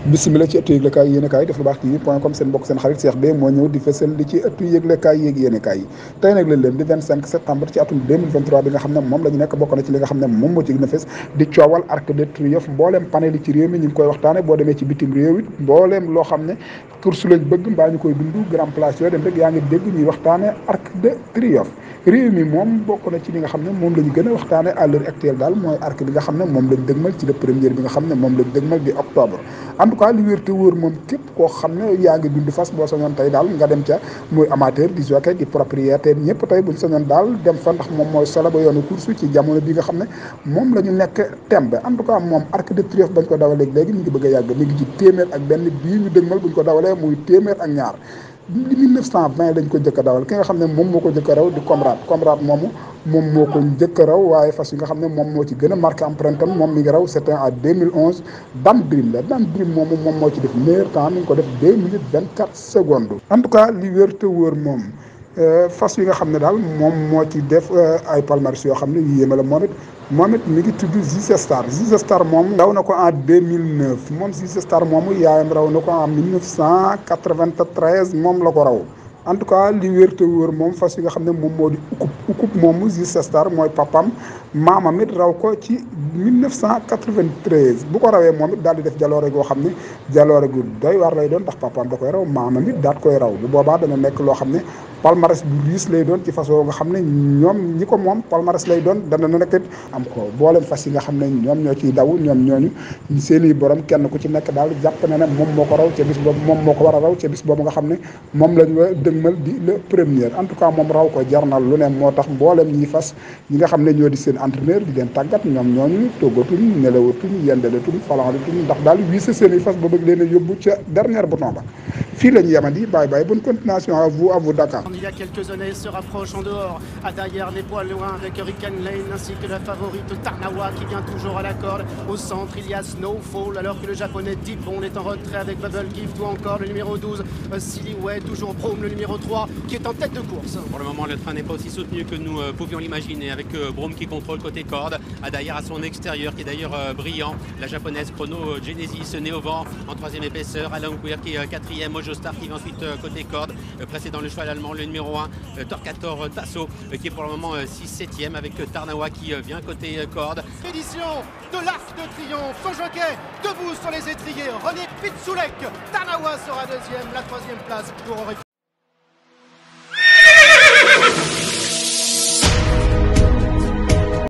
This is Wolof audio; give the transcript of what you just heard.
bismillah ci ëttu yëglekaay yéenekaay def lu baax TV point com seen mbokk seen xarit Cheikh Beye moo ñëw di fësal li ci ëttu yëglekaay yéeg yéenekaay yi tey nag lañ leen di 25 septembre ci atum 2023 bi nga xam ne moom la ñu nekk bokk na ci li nga xam ne moom moo ci gën a fës di coowal Arc de Triomphe mbooleem panel yi ci réew mi ñu ngi koy waxtaane boo demee ci bitim réew it mbooleem loo xam ne course lañ bëgg mbaa ñu koy dund grand place yooyu dem rek yaa ngi dégg ñuy waxtaane Arc de Triomphe réew mi moom bokk na ci li nga xam ne moom la ñu gën a waxtaane à l'heure actuelle daal mooy arc bi nga xam ne moom lañ dëgmal ci le premier bi nga xam ne moom lañ dëgmal di octobre en tout cas li wér te wóor moom képp koo xam ne yaa ngi dund fas boo sañoon tey daal nga dem ca muy amateur di jockey di propriétaire ñëpp tey buñ sañoon daal dem fa ndax moom mooy solo ba yoonu course ci jamono bi nga xam ne moom la ñu nekk tembe en tout cas moom Arc de Triomphe bañ ko dawalee léegi mi ngi bëgg a yàgg mi ngi ci téeméer ak benn bii ñu dëgmal buñ ko dawalee muy téeméer ak ñaar 1920 lañ ko jëkk a dawal ki nga xam ne moom moo ko jëkk a raw di Comrade moomu moom moo ko njëkk a raw waaye fas yi nga xam ne moom moo ci gën a marqué empreinte am moom mi ngi raw c'était en 2011 Dame Dream la Dame Dream moomu moom moo ci def meilleur temps mi ngi ko def 2 minutes 24 secondes en tout cas li wér te wóor moom fas yi nga xam ne daal moom moo ci def ay palmarès yoo xam ne yu yéeme la moom it mi ngi tudd Ziz Star moom daw na ko en 2009 moom Ziz Star moomu yaayam raw na ko en 1993 moom la ko raw en tout cas li wér te wóor moom fas yi nga xam ne moom moo di ukub moomu Ziz Star mooy papam maamam it raw ko ci 1993 bu ko rawee moom it daal di def jaloore goo xam ne jaloore gu doy war lay doon ndax papam da koy raw maamam it daat koy raw bu boobaa dana nekk loo xam ne palmarès bu riis lay doon ci fas nga xam ne ñoom ñi ko moom palmarès lay doon dana nekk am ko boolem fas yi nga xam ne ñoom ñoo ciy daw ñoom ñooñu seeni borom kenn ku ci nekk daal jàpp na ne moom moo ko raw ca bis boobu moom moo ko war a raw ca bis boobu nga xam ne moom lañ wa dëgmal di le premier en tout cas moom raw ko jarnal lu ne moo tax mboolem ñi fas ñi nga xam ne ñoo di seen entraîneur di leen tàggat ñoom ñooñu toggatuñ nelawatuñ yendelatuñ falantuñ ndax daal wiise seeni fas ba bëgg leen a yóbbu ca dernier bouton ba fii la ñu yemandi bye bye bonne continuation à vous Dakar. Il y a quelques années se rapproche en dehors. À derrière les poids loin avec Hurricane Lane ainsi que la favorite Tarnawa qui vient toujours à la corde. Au centre il y a Snowfall alors que le japonais Deep Bond est en retrait avec Bubble Gift ou encore le numéro 12 Silhouette, toujours Brome le numéro 3 qui est en tête de course. Pour le moment le train n'est pas aussi soutenu que nous pouvions l'imaginer avec Brome qui contrôle côté corde. À derrière à son extérieur qui est d'ailleurs brillant. La japonaise Chrono Genesis né au vent en troisième épaisseur. Alan Queer qui est quatrième. Mojo Star qui vient ensuite côté corde. Précédant le cheval allemand le numéro 1 Torquator Tasso qui est pour le moment 6-7e avec Tarnawa qui vient côté corde. Édition de l'Arc de Triomphe, son jockey debout sur les étriers, René Pitsoulek. Tarnawa sera deuxième, la troisième place pour Aurélien.